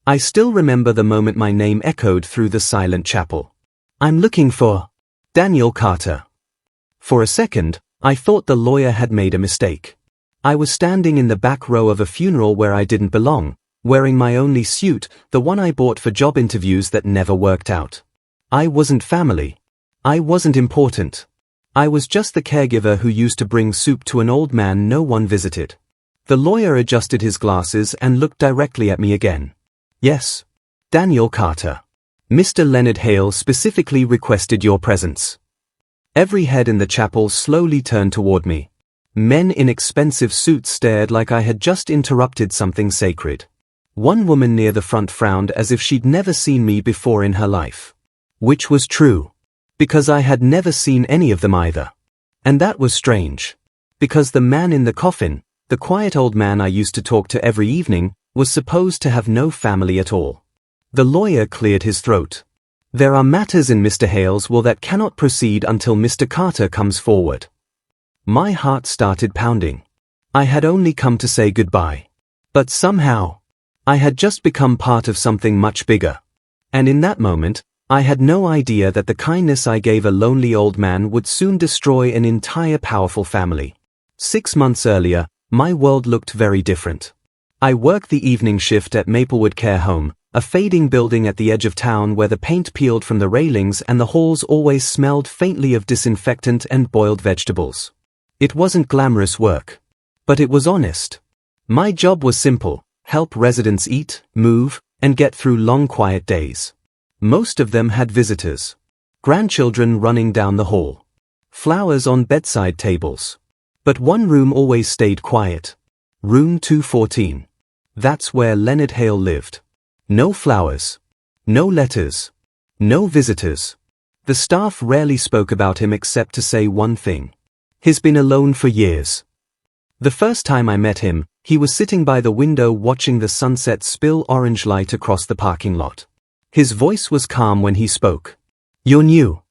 I still remember the moment my name echoed through the silent chapel. I'm looking for Daniel Carter. For a second, I thought the lawyer had made a mistake. I was standing in the back row of a funeral where I didn't belong, wearing my only suit, the one I bought for job interviews that never worked out. I wasn't family. I wasn't important. I was just the caregiver who used to bring soup to an old man no one visited. The lawyer adjusted his glasses and looked directly at me again. Yes, Daniel Carter. Mr. Leonard Hale specifically requested your presence. Every head in the chapel slowly turned toward me. Men in expensive suits stared like I had just interrupted something sacred. One woman near the front frowned as if she'd never seen me before in her life. Which was true. Because I had never seen any of them either. And that was strange. Because the man in the coffin, the quiet old man I used to talk to every evening, was supposed to have no family at all. The lawyer cleared his throat. There are matters in Mr. Hale's will that cannot proceed until Mr. Carter comes forward. My heart started pounding. I had only come to say goodbye. But somehow, I had just become part of something much bigger. And in that moment, I had no idea that the kindness I gave a lonely old man would soon destroy an entire powerful family. 6 months earlier, my world looked very different. I worked the evening shift at Maplewood Care Home, a fading building at the edge of town where the paint peeled from the railings and the halls always smelled faintly of disinfectant and boiled vegetables. It wasn't glamorous work. But it was honest. My job was simple: help residents eat, move, and get through long quiet days. Most of them had visitors. Grandchildren running down the hall. Flowers on bedside tables. But one room always stayed quiet. Room 214. That's where Leonard Hale lived. No flowers. No letters. No visitors. The staff rarely spoke about him except to say one thing. He's been alone for years. The first time I met him, he was sitting by the window watching the sunset spill orange light across the parking lot. His voice was calm when he spoke. You're new?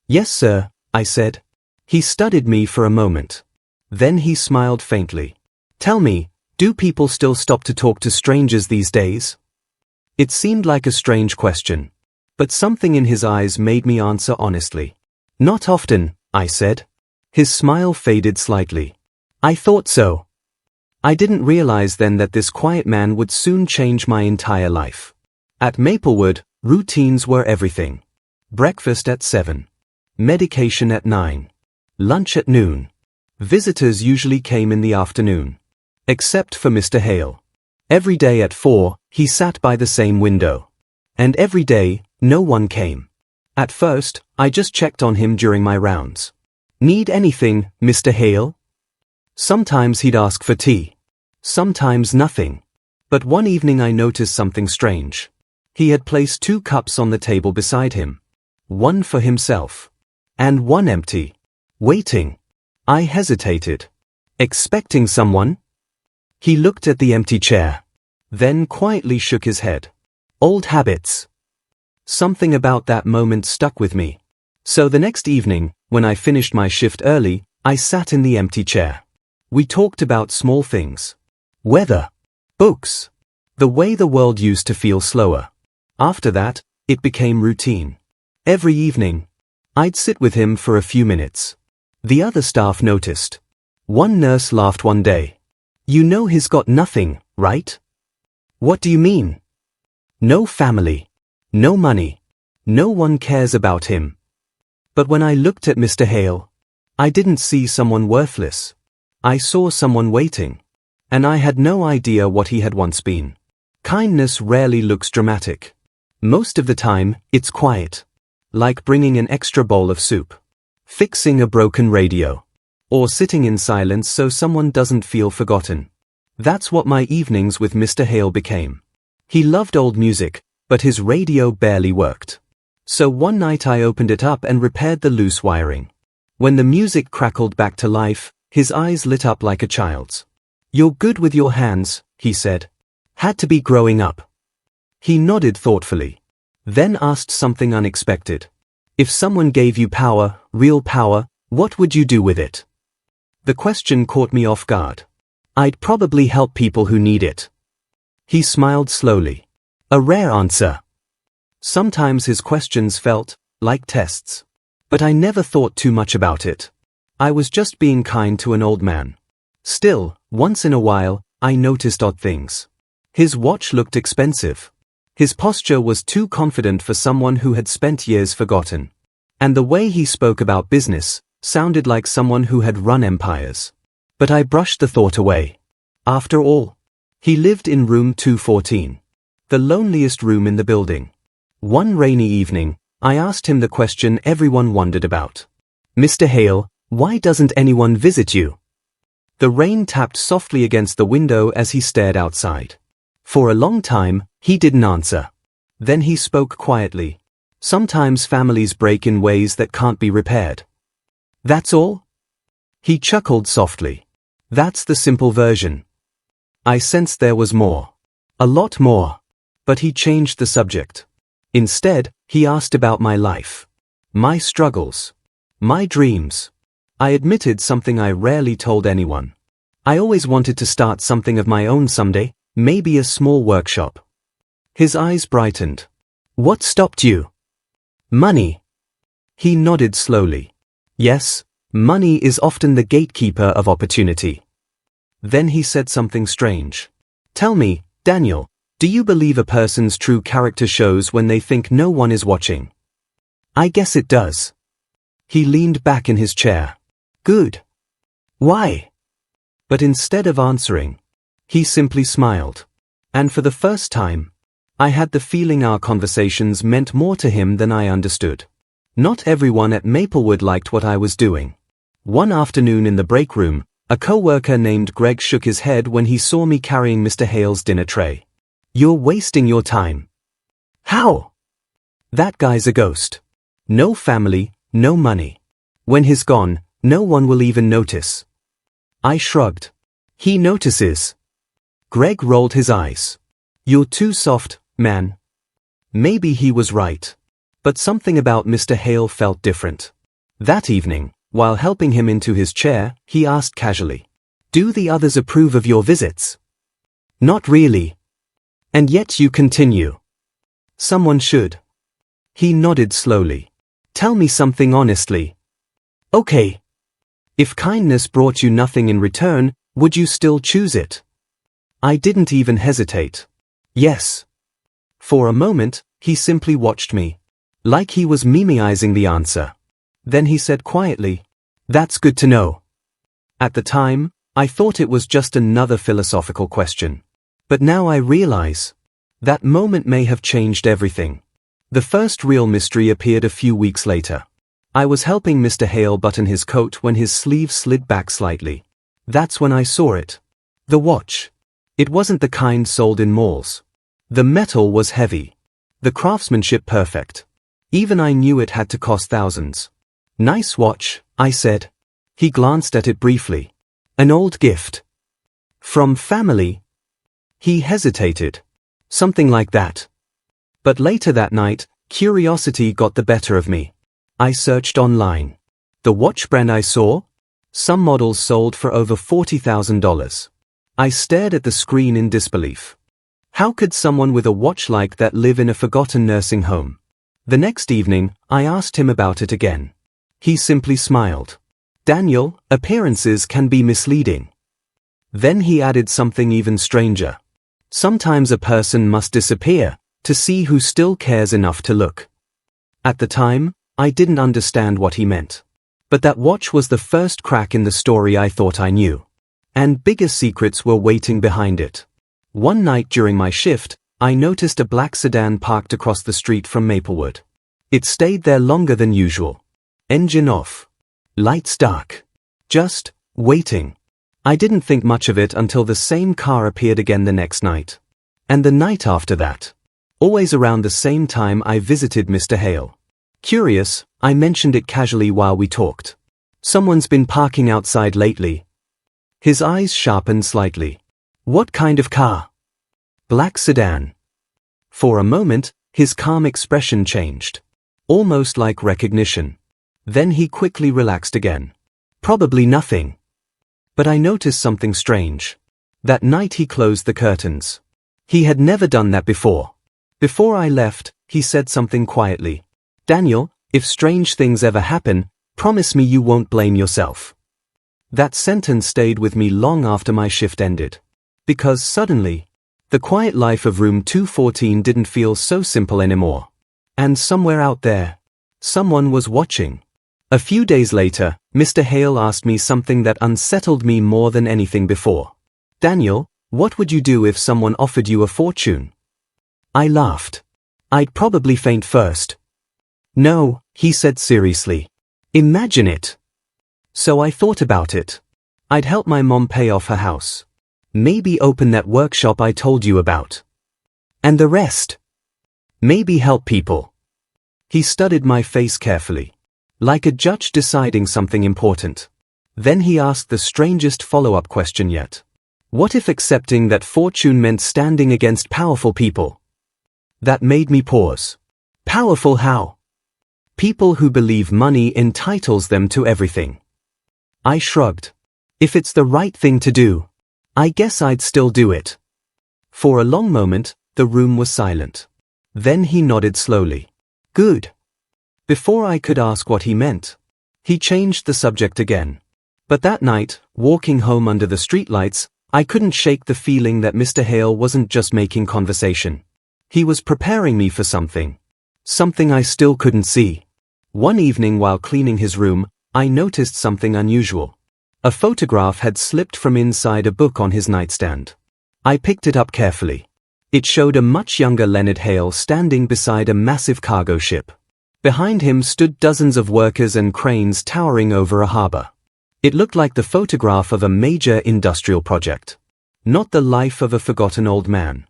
Yes, sir, I said. He studied me for a moment. Then he smiled faintly. Tell me, do people still stop to talk to strangers these days? It seemed like a strange question. But something in his eyes made me answer honestly. Not often, I said. His smile faded slightly. I thought so. I didn't realize then that this quiet man would soon change my entire life. At Maplewood, routines were everything. Breakfast at 7. Medication at 9. Lunch at noon. Visitors usually came in the afternoon. Except for Mr. Hale. Every day at 4, he sat by the same window. And every day, no one came. At first, I just checked on him during my rounds. Need anything, Mr. Hale? Sometimes he'd ask for tea. Sometimes nothing. But one evening I noticed something strange. He had placed 2 cups on the table beside him. One for himself. And one empty. Waiting. I hesitated. Expecting someone? He looked at the empty chair. Then quietly shook his head. Old habits. Something about that moment stuck with me. So the next evening, when I finished my shift early, I sat in the empty chair. We talked about small things. Weather. Books. The way the world used to feel slower. After that, it became routine. Every evening, I'd sit with him for a few minutes. The other staff noticed. One nurse laughed one day. You know he's got nothing, right? What do you mean? No family. No money. No one cares about him. But when I looked at Mr. Hale, I didn't see someone worthless. I saw someone waiting. And I had no idea what he had once been. Kindness rarely looks dramatic. Most of the time, it's quiet. Like bringing an extra bowl of soup. Fixing a broken radio. Or sitting in silence so someone doesn't feel forgotten. That's what my evenings with Mr. Hale became. He loved old music, but his radio barely worked. So one night I opened it up and repaired the loose wiring. When the music crackled back to life, his eyes lit up like a child's. You're good with your hands, he said. Had to be growing up. He nodded thoughtfully. Then asked something unexpected. If someone gave you power, real power, what would you do with it? The question caught me off guard. I'd probably help people who need it. He smiled slowly. A rare answer. Sometimes his questions felt like tests. But I never thought too much about it. I was just being kind to an old man. Still, once in a while, I noticed odd things. His watch looked expensive. His posture was too confident for someone who had spent years forgotten. And the way he spoke about business sounded like someone who had run empires. But I brushed the thought away. After all, he lived in room 214, the loneliest room in the building. One rainy evening, I asked him the question everyone wondered about. Mr. Hale, why doesn't anyone visit you? The rain tapped softly against the window as he stared outside. For a long time, he didn't answer. Then he spoke quietly. Sometimes families break in ways that can't be repaired. That's all? He chuckled softly. That's the simple version. I sensed there was more. A lot more. But he changed the subject. Instead, he asked about my life. My struggles. My dreams. I admitted something I rarely told anyone. I always wanted to start something of my own someday, maybe a small workshop. His eyes brightened. What stopped you? Money. He nodded slowly. Yes, money is often the gatekeeper of opportunity. Then he said something strange. Tell me, Daniel, do you believe a person's true character shows when they think no one is watching? I guess it does. He leaned back in his chair. Good. Why? But instead of answering, he simply smiled. And for the first time, I had the feeling our conversations meant more to him than I understood. Not everyone at Maplewood liked what I was doing. One afternoon in the break room, a co-worker named Greg shook his head when he saw me carrying Mr. Hale's dinner tray. You're wasting your time. How? That guy's a ghost. No family, no money. When he's gone, no one will even notice. I shrugged. He notices. Greg rolled his eyes. You're too soft, man. Maybe he was right. But something about Mr. Hale felt different. That evening, while helping him into his chair, he asked casually, do the others approve of your visits? Not really. And yet you continue. Someone should. He nodded slowly. Tell me something honestly. Okay. If kindness brought you nothing in return, would you still choose it? I didn't even hesitate. Yes. For a moment, he simply watched me. Like he was memeizing the answer. Then he said quietly, that's good to know. At the time, I thought it was just another philosophical question. But now I realize, that moment may have changed everything. The first real mystery appeared a few weeks later. I was helping Mr. Hale button his coat when his sleeve slid back slightly. That's when I saw it. The watch. It wasn't the kind sold in malls. The metal was heavy. The craftsmanship perfect. Even I knew it had to cost thousands. Nice watch, I said. He glanced at it briefly. An old gift. From family? He hesitated. Something like that. But later that night, curiosity got the better of me. I searched online. The watch brand I saw? Some models sold for over $40,000. I stared at the screen in disbelief. How could someone with a watch like that live in a forgotten nursing home? The next evening, I asked him about it again. He simply smiled. Daniel, appearances can be misleading. Then he added something even stranger. Sometimes a person must disappear to see who still cares enough to look. At the time, I didn't understand what he meant. But that watch was the first crack in the story I thought I knew. And bigger secrets were waiting behind it. One night during my shift, I noticed a black sedan parked across the street from Maplewood. It stayed there longer than usual. Engine off. Lights dark. Just waiting. I didn't think much of it until the same car appeared again the next night. And the night after that. Always around the same time I visited Mr. Hale. Curious, I mentioned it casually while we talked. Someone's been parking outside lately. His eyes sharpened slightly. What kind of car? Black sedan. For a moment, his calm expression changed. Almost like recognition. Then he quickly relaxed again. Probably nothing. But I noticed something strange. That night he closed the curtains. He had never done that before. Before I left, he said something quietly. Daniel, if strange things ever happen, promise me you won't blame yourself. That sentence stayed with me long after my shift ended. Because suddenly, the quiet life of room 214 didn't feel so simple anymore. And somewhere out there, someone was watching. A few days later, Mr. Hale asked me something that unsettled me more than anything before. Daniel, what would you do if someone offered you a fortune? I laughed. I'd probably faint first. No, he said seriously. Imagine it. So I thought about it. I'd help my mom pay off her house. Maybe open that workshop I told you about. And the rest? Maybe help people. He studied my face carefully, like a judge deciding something important. Then he asked the strangest follow-up question yet. What if accepting that fortune meant standing against powerful people? That made me pause. Powerful how? People who believe money entitles them to everything. I shrugged. If it's the right thing to do, I guess I'd still do it. For a long moment, the room was silent. Then he nodded slowly. Good. Before I could ask what he meant, he changed the subject again. But that night, walking home under the streetlights, I couldn't shake the feeling that Mr. Hale wasn't just making conversation. He was preparing me for something. Something I still couldn't see. One evening while cleaning his room, I noticed something unusual. A photograph had slipped from inside a book on his nightstand. I picked it up carefully. It showed a much younger Leonard Hale standing beside a massive cargo ship. Behind him stood dozens of workers and cranes towering over a harbor. It looked like the photograph of a major industrial project, not the life of a forgotten old man.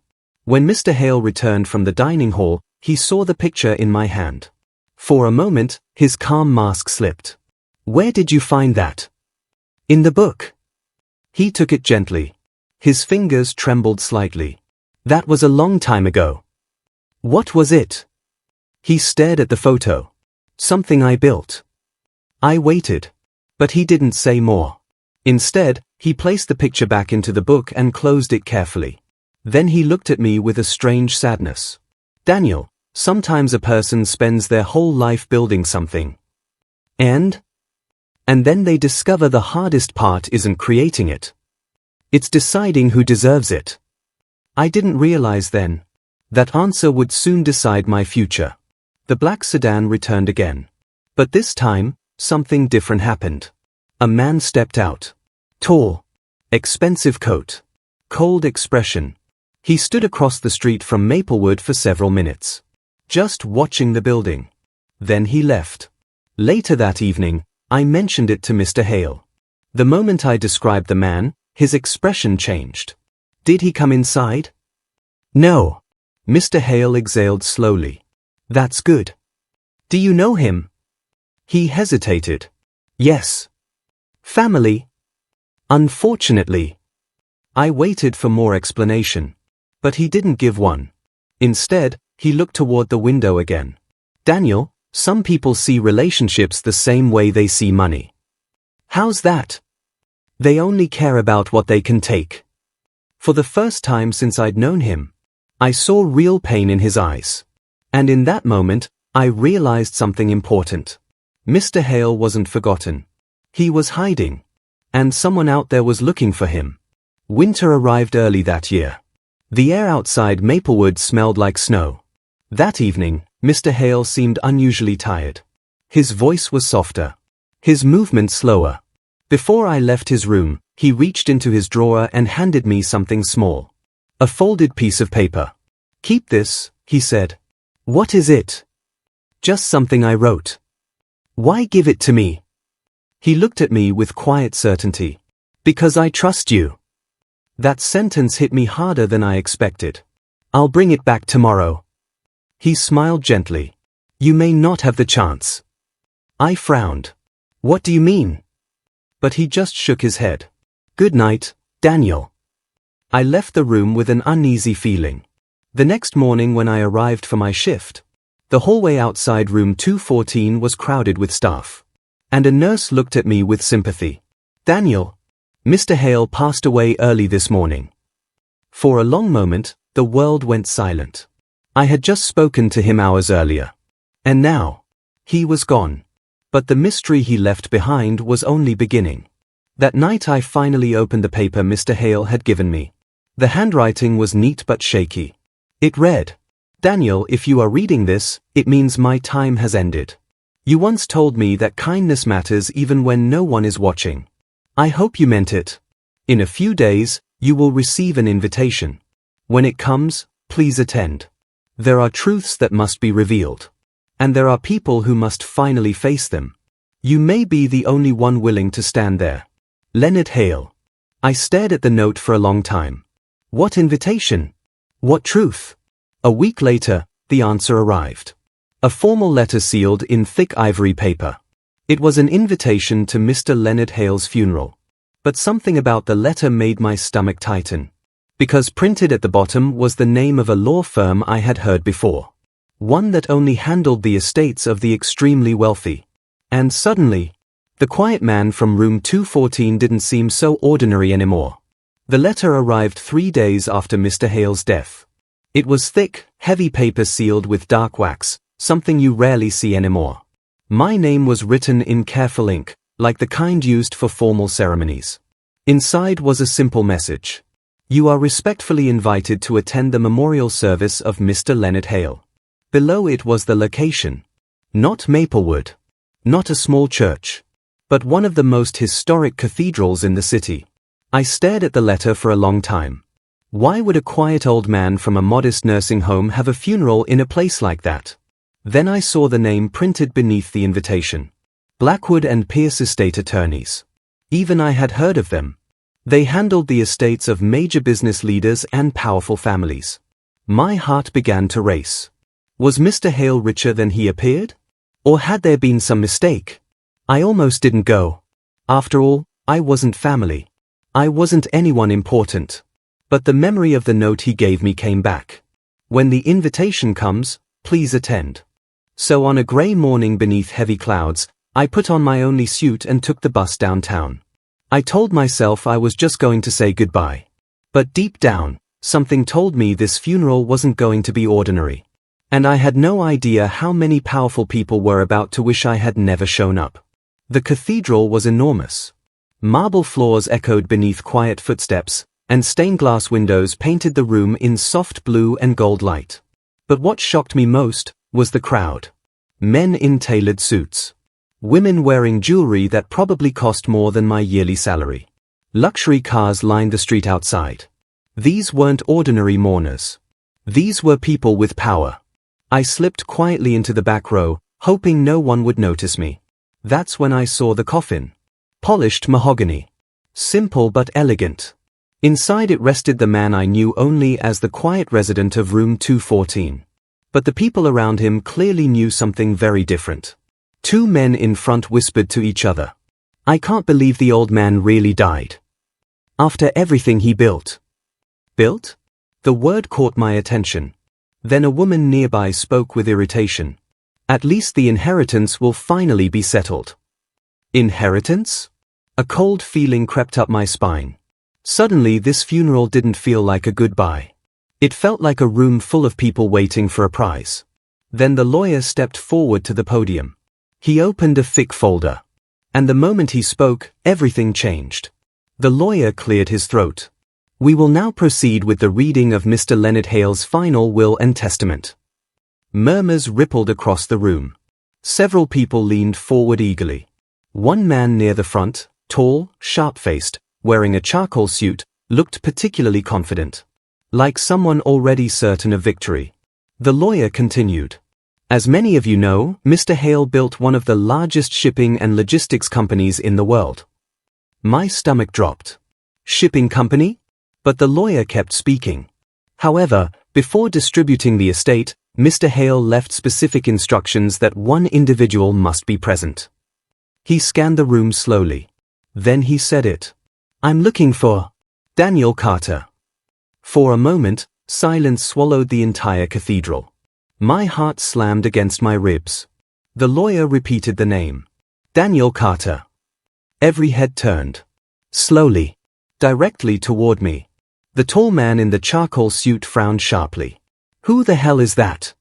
When Mr. Hale returned from the dining hall, he saw the picture in my hand. For a moment, his calm mask slipped. Where did you find that? In the book. He took it gently. His fingers trembled slightly. That was a long time ago. What was it? He stared at the photo. Something I built. I waited. But he didn't say more. Instead, he placed the picture back into the book and closed it carefully. Then he looked at me with a strange sadness. Daniel, sometimes a person spends their whole life building something. And then they discover the hardest part isn't creating it. It's deciding who deserves it. I didn't realize then. That answer would soon decide my future. The black sedan returned again. But this time, something different happened. A man stepped out. Tall. Expensive coat. Cold expression. He stood across the street from Maplewood for several minutes, just watching the building. Then he left. Later that evening, I mentioned it to Mr. Hale. The moment I described the man, his expression changed. Did he come inside? No. Mr. Hale exhaled slowly. That's good. Do you know him? He hesitated. Yes. Family? Unfortunately. I waited for more explanation. But he didn't give one. Instead, he looked toward the window again. Daniel, some people see relationships the same way they see money. How's that? They only care about what they can take. For the first time since I'd known him, I saw real pain in his eyes. And in that moment, I realized something important. Mr. Hale wasn't forgotten. He was hiding. And someone out there was looking for him. Winter arrived early that year. The air outside Maplewood smelled like snow. That evening, Mr. Hale seemed unusually tired. His voice was softer. His movement slower. Before I left his room, he reached into his drawer and handed me something small. A folded piece of paper. Keep this, he said. What is it? Just something I wrote. Why give it to me? He looked at me with quiet certainty. Because I trust you. That sentence hit me harder than I expected. I'll bring it back tomorrow. He smiled gently. You may not have the chance. I frowned. What do you mean? But he just shook his head. Good night, Daniel. I left the room with an uneasy feeling. The next morning when I arrived for my shift, the hallway outside room 214 was crowded with staff. And a nurse looked at me with sympathy. Daniel, Mr. Hale passed away early this morning. For a long moment, the world went silent. I had just spoken to him hours earlier. And now, he was gone. But the mystery he left behind was only beginning. That night I finally opened the paper Mr. Hale had given me. The handwriting was neat but shaky. It read, "Daniel, if you are reading this, it means my time has ended. You once told me that kindness matters even when no one is watching. I hope you meant it. In a few days, you will receive an invitation. When it comes, please attend. There are truths that must be revealed. And there are people who must finally face them. You may be the only one willing to stand there. Leonard Hale." I stared at the note for a long time. What invitation? What truth? A week later, the answer arrived. A formal letter sealed in thick ivory paper. It was an invitation to Mr. Leonard Hale's funeral. But something about the letter made my stomach tighten. Because printed at the bottom was the name of a law firm I had heard before. One that only handled the estates of the extremely wealthy. And suddenly, the quiet man from room 214 didn't seem so ordinary anymore. The letter arrived 3 days after Mr. Hale's death. It was thick, heavy paper sealed with dark wax, something you rarely see anymore. My name was written in careful ink, like the kind used for formal ceremonies. Inside was a simple message. You are respectfully invited to attend the memorial service of Mr. Leonard Hale. Below it was the location. Not Maplewood. Not a small church. But one of the most historic cathedrals in the city. I stared at the letter for a long time. Why would a quiet old man from a modest nursing home have a funeral in a place like that? Then I saw the name printed beneath the invitation. Blackwood and Pierce Estate Attorneys. Even I had heard of them. They handled the estates of major business leaders and powerful families. My heart began to race. Was Mr. Hale richer than he appeared? Or had there been some mistake? I almost didn't go. After all, I wasn't family. I wasn't anyone important. But the memory of the note he gave me came back. When the invitation comes, please attend. So on a grey morning beneath heavy clouds, I put on my only suit and took the bus downtown. I told myself I was just going to say goodbye. But deep down, something told me this funeral wasn't going to be ordinary. And I had no idea how many powerful people were about to wish I had never shown up. The cathedral was enormous. Marble floors echoed beneath quiet footsteps, and stained glass windows painted the room in soft blue and gold light. But what shocked me most was the crowd. Men in tailored suits. Women wearing jewelry that probably cost more than my yearly salary. Luxury cars lined the street outside. These weren't ordinary mourners. These were people with power. I slipped quietly into the back row, hoping no one would notice me. That's when I saw the coffin. Polished mahogany. Simple but elegant. Inside it rested the man I knew only as the quiet resident of room 214. But the people around him clearly knew something very different. 2 men in front whispered to each other. I can't believe the old man really died. After everything he built. Built? The word caught my attention. Then a woman nearby spoke with irritation. At least the inheritance will finally be settled. Inheritance? A cold feeling crept up my spine. Suddenly this funeral didn't feel like a goodbye. It felt like a room full of people waiting for a prize. Then the lawyer stepped forward to the podium. He opened a thick folder. And the moment he spoke, everything changed. The lawyer cleared his throat. We will now proceed with the reading of Mr. Leonard Hale's final will and testament. Murmurs rippled across the room. Several people leaned forward eagerly. One man near the front, tall, sharp-faced, wearing a charcoal suit, looked particularly confident. Like someone already certain of victory. The lawyer continued. As many of you know, Mr. Hale built one of the largest shipping and logistics companies in the world. My stomach dropped. Shipping company? But the lawyer kept speaking. However, before distributing the estate, Mr. Hale left specific instructions that one individual must be present. He scanned the room slowly. Then he said it. I'm looking for Daniel Carter. For a moment, silence swallowed the entire cathedral. My heart slammed against my ribs. The lawyer repeated the name. Daniel Carter. Every head turned. Slowly. Directly toward me. The tall man in the charcoal suit frowned sharply. Who the hell is that?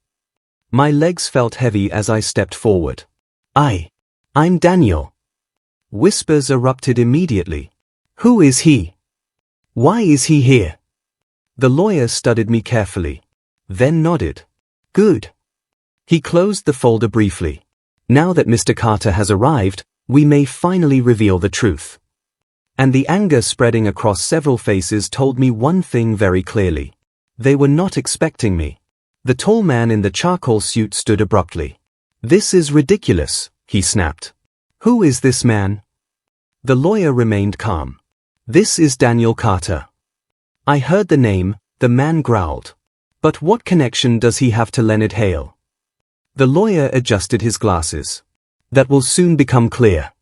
My legs felt heavy as I stepped forward. I'm Daniel. Whispers erupted immediately. Who is he? Why is he here? The lawyer studied me carefully, then nodded. Good. He closed the folder briefly. Now that Mr. Carter has arrived, we may finally reveal the truth. And the anger spreading across several faces told me one thing very clearly. They were not expecting me. The tall man in the charcoal suit stood abruptly. This is ridiculous, he snapped. Who is this man? The lawyer remained calm. This is Daniel Carter. I heard the name, the man growled. But what connection does he have to Leonard Hale? The lawyer adjusted his glasses. That will soon become clear.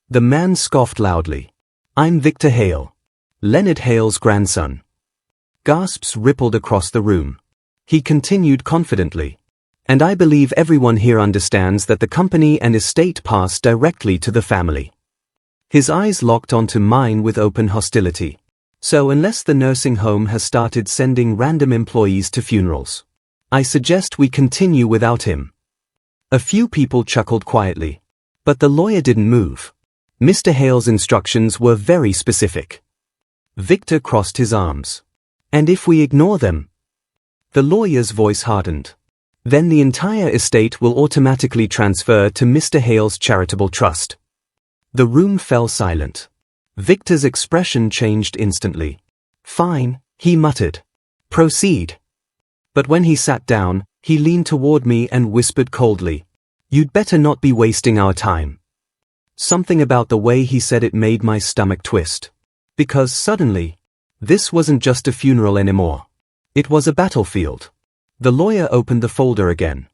The man scoffed loudly. I'm Victor Hale, Leonard Hale's grandson. Gasps rippled across the room. He continued confidently. And I believe everyone here understands that the company and estate pass directly to the family. His eyes locked onto mine with open hostility. So unless the nursing home has started sending random employees to funerals, I suggest we continue without him. A few people chuckled quietly. But the lawyer didn't move. Mr. Hale's instructions were very specific. Victor crossed his arms. And if we ignore them? The lawyer's voice hardened. Then the entire estate will automatically transfer to Mr. Hale's charitable trust. The room fell silent. Victor's expression changed instantly. Fine, he muttered. Proceed. But when he sat down, he leaned toward me and whispered coldly. You'd better not be wasting our time. Something about the way he said it made my stomach twist. Because suddenly, this wasn't just a funeral anymore. It was a battlefield. The lawyer opened the folder again.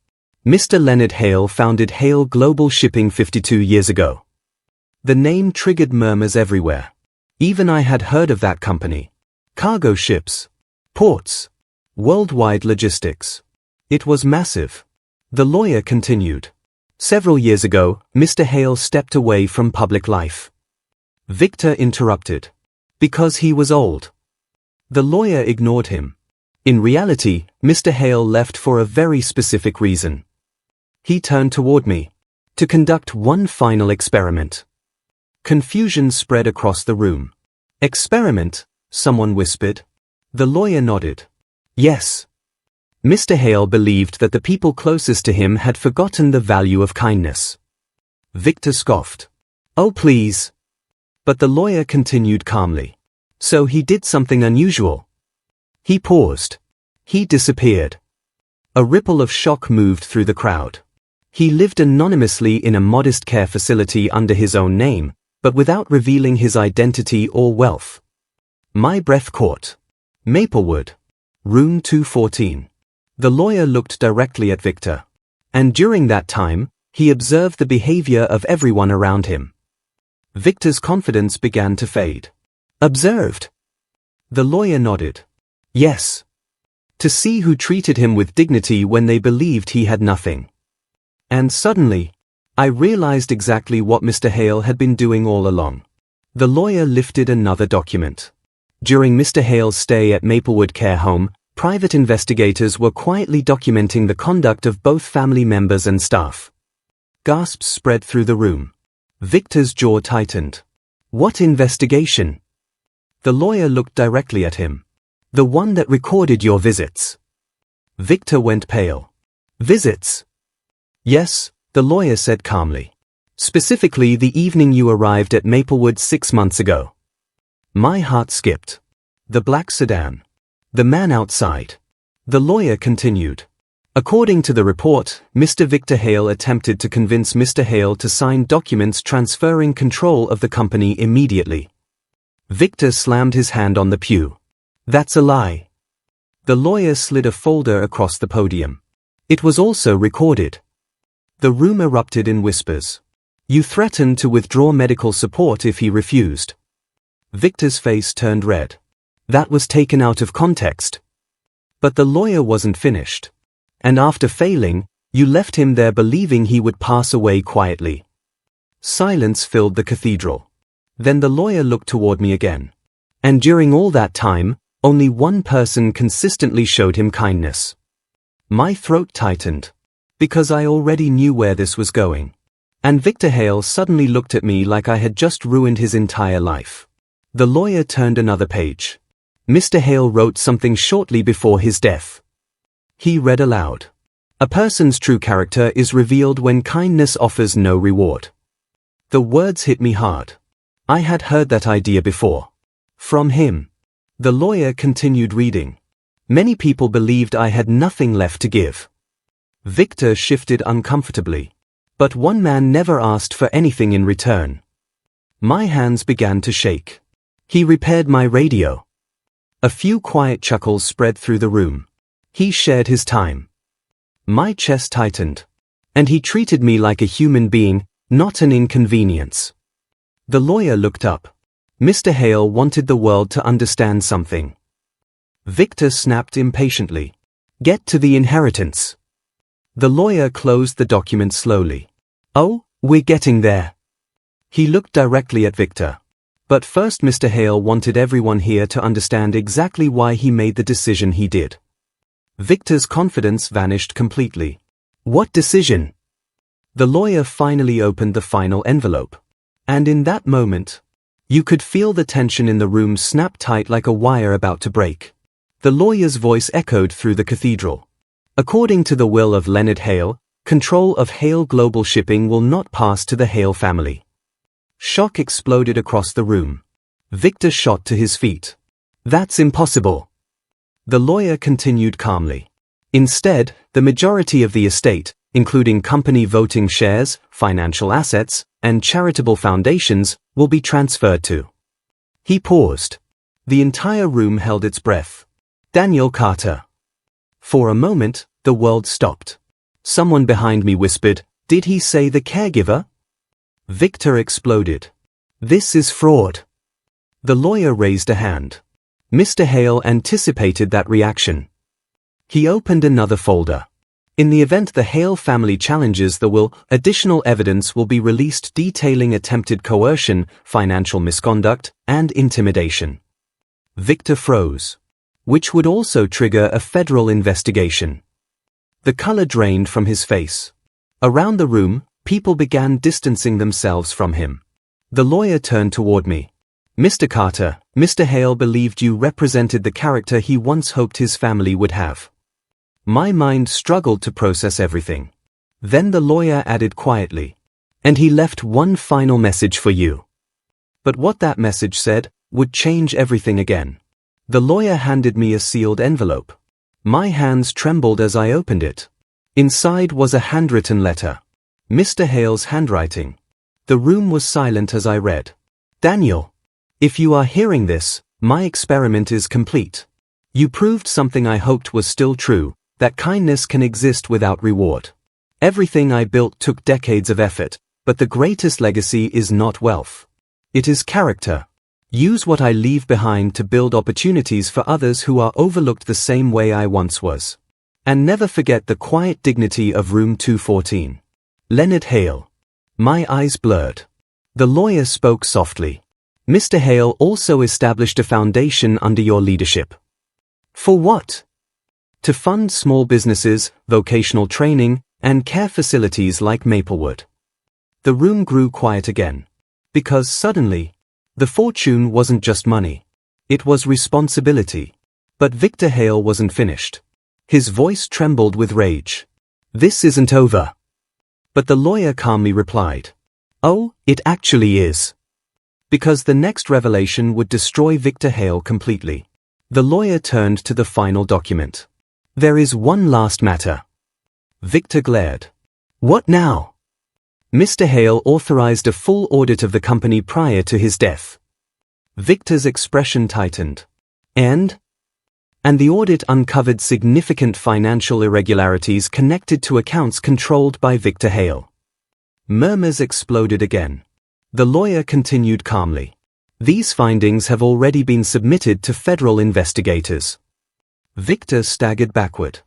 Mr. Leonard Hale founded Hale Global Shipping 52 years ago. The name triggered murmurs everywhere. Even I had heard of that company. Cargo ships, ports, worldwide logistics. It was massive. The lawyer continued. Several years ago, Mr. Hale stepped away from public life. Victor interrupted. Because he was old. The lawyer ignored him. In reality, Mr. Hale left for a very specific reason. He turned toward me. To conduct one final experiment. Confusion spread across the room. Experiment? Someone whispered. The lawyer nodded. Yes. Mr. Hale believed that the people closest to him had forgotten the value of kindness. Victor scoffed. Oh please. But the lawyer continued calmly. So he did something unusual. He paused. He disappeared. A ripple of shock moved through the crowd. He lived anonymously in a modest care facility under his own name, but without revealing his identity or wealth. My breath caught. Maplewood. Room 214. The lawyer looked directly at Victor. And during that time, he observed the behavior of everyone around him. Victor's confidence began to fade. Observed? The lawyer nodded. Yes. To see who treated him with dignity when they believed he had nothing. And suddenly, I realized exactly what Mr. Hale had been doing all along. The lawyer lifted another document. During Mr. Hale's stay at Maplewood Care Home, private investigators were quietly documenting the conduct of both family members and staff. Gasps spread through the room. Victor's jaw tightened. What investigation? The lawyer looked directly at him. The one that recorded your visits. Victor went pale. Visits? Yes, the lawyer said calmly. Specifically the evening you arrived at Maplewood 6 months ago. My heart skipped. The black sedan. The man outside. The lawyer continued. According to the report, Mr. Victor Hale attempted to convince Mr. Hale to sign documents transferring control of the company immediately. Victor slammed his hand on the pew. That's a lie. The lawyer slid a folder across the podium. It was also recorded. The room erupted in whispers. You threatened to withdraw medical support if he refused. Victor's face turned red. That was taken out of context. But the lawyer wasn't finished. And after failing, you left him there believing he would pass away quietly. Silence filled the cathedral. Then the lawyer looked toward me again. And during all that time, only one person consistently showed him kindness. My throat tightened. Because I already knew where this was going. And Victor Hale suddenly looked at me like I had just ruined his entire life. The lawyer turned another page. Mr. Hale wrote something shortly before his death. He read aloud. A person's true character is revealed when kindness offers no reward. The words hit me hard. I had heard that idea before. From him. The lawyer continued reading. Many people believed I had nothing left to give. Victor shifted uncomfortably. But one man never asked for anything in return. My hands began to shake. He repaired my radio. A few quiet chuckles spread through the room. He shared his time. My chest tightened. And he treated me like a human being, not an inconvenience. The lawyer looked up. Mr. Hale wanted the world to understand something. Victor snapped impatiently. Get to the inheritance. The lawyer closed the document slowly. Oh, we're getting there. He looked directly at Victor. But first Mr. Hale wanted everyone here to understand exactly why he made the decision he did. Victor's confidence vanished completely. What decision? The lawyer finally opened the final envelope. And in that moment, you could feel the tension in the room snap tight like a wire about to break. The lawyer's voice echoed through the cathedral. According to the will of Leonard Hale, control of Hale Global Shipping will not pass to the Hale family. Shock exploded across the room. Victor shot to his feet. That's impossible. The lawyer continued calmly. Instead, the majority of the estate, including company voting shares, financial assets, and charitable foundations, will be transferred to. He paused. The entire room held its breath. Daniel Carter. For a moment, the world stopped. Someone behind me whispered, "Did he say the caregiver?" Victor exploded. This is fraud. The lawyer raised a hand. Mr. Hale anticipated that reaction. He opened another folder. In the event the Hale family challenges the will, additional evidence will be released detailing attempted coercion, financial misconduct, and intimidation. Victor froze. Which would also trigger a federal investigation. The color drained from his face. Around the room, people began distancing themselves from him. The lawyer turned toward me. Mr. Carter, Mr. Hale believed you represented the character he once hoped his family would have. My mind struggled to process everything. Then the lawyer added quietly. And he left one final message for you. But what that message said would change everything again. The lawyer handed me a sealed envelope. My hands trembled as I opened it. Inside was a handwritten letter. Mr. Hale's handwriting. The room was silent as I read. Daniel, if you are hearing this, my experiment is complete. You proved something I hoped was still true, that kindness can exist without reward. Everything I built took decades of effort, but the greatest legacy is not wealth. It is character. Use what I leave behind to build opportunities for others who are overlooked the same way I once was. And never forget the quiet dignity of room 214. Leonard Hale. My eyes blurred. The lawyer spoke softly. Mr. Hale also established a foundation under your leadership. For what? To fund small businesses, vocational training, and care facilities like Maplewood. The room grew quiet again. Because suddenly, the fortune wasn't just money. It was responsibility. But Victor Hale wasn't finished. His voice trembled with rage. This isn't over. But the lawyer calmly replied. Oh, it actually is. Because the next revelation would destroy Victor Hale completely. The lawyer turned to the final document. There is one last matter. Victor glared. What now? Mr. Hale authorized a full audit of the company prior to his death. Victor's expression tightened. And the audit uncovered significant financial irregularities connected to accounts controlled by Victor Hale. Murmurs exploded again. The lawyer continued calmly. These findings have already been submitted to federal investigators. Victor staggered backward.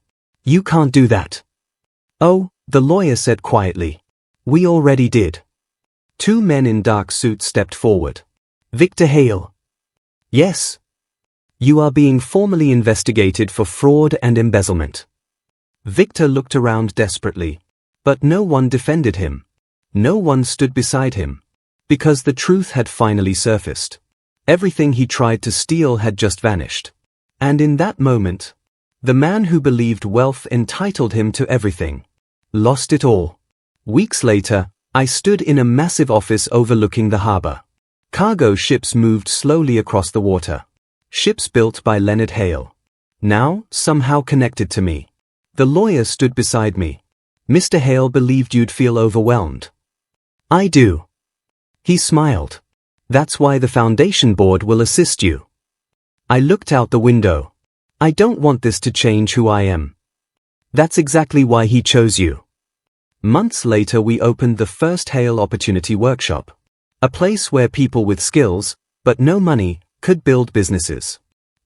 You can't do that. Oh, the lawyer said quietly. We already did. Two men in dark suits stepped forward. Victor Hale. Yes. You are being formally investigated for fraud and embezzlement. Victor looked around desperately. But no one defended him. No one stood beside him. Because the truth had finally surfaced. Everything he tried to steal had just vanished. And in that moment, the man who believed wealth entitled him to everything lost it all. Weeks later, I stood in a massive office overlooking the harbor. Cargo ships moved slowly across the water. Ships built by Leonard Hale. Now, somehow connected to me. The lawyer stood beside me. Mr. Hale believed you'd feel overwhelmed. I do. He smiled. That's why the foundation board will assist you. I looked out the window. I don't want this to change who I am. That's exactly why he chose you. Months later we opened the first Hale Opportunity Workshop. A place where people with skills, but no money, could build businesses.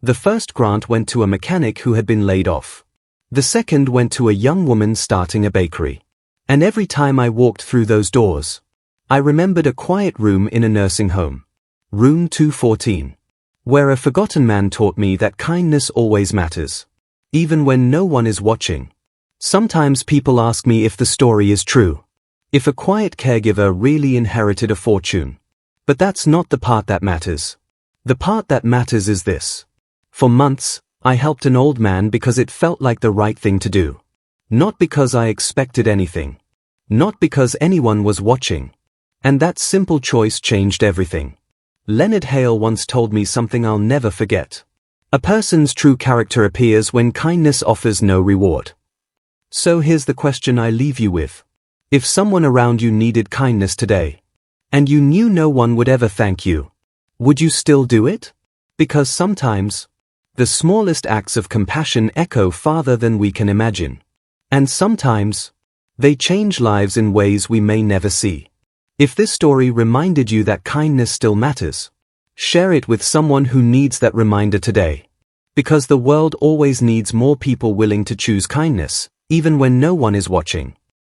The first grant went to a mechanic who had been laid off. The second went to a young woman starting a bakery. And every time I walked through those doors, I remembered a quiet room in a nursing home. Room 214. Where a forgotten man taught me that kindness always matters. Even when no one is watching. Sometimes people ask me if the story is true. If a quiet caregiver really inherited a fortune. But that's not the part that matters. The part that matters is this. For months, I helped an old man because it felt like the right thing to do. Not because I expected anything. Not because anyone was watching. And that simple choice changed everything. Leonard Hale once told me something I'll never forget. A person's true character appears when kindness offers no reward. So here's the question I leave you with. If someone around you needed kindness today, and you knew no one would ever thank you, would you still do it? Because sometimes, the smallest acts of compassion echo farther than we can imagine. And sometimes, they change lives in ways we may never see. If this story reminded you that kindness still matters, share it with someone who needs that reminder today. Because the world always needs more people willing to choose kindness, even when no one is watching.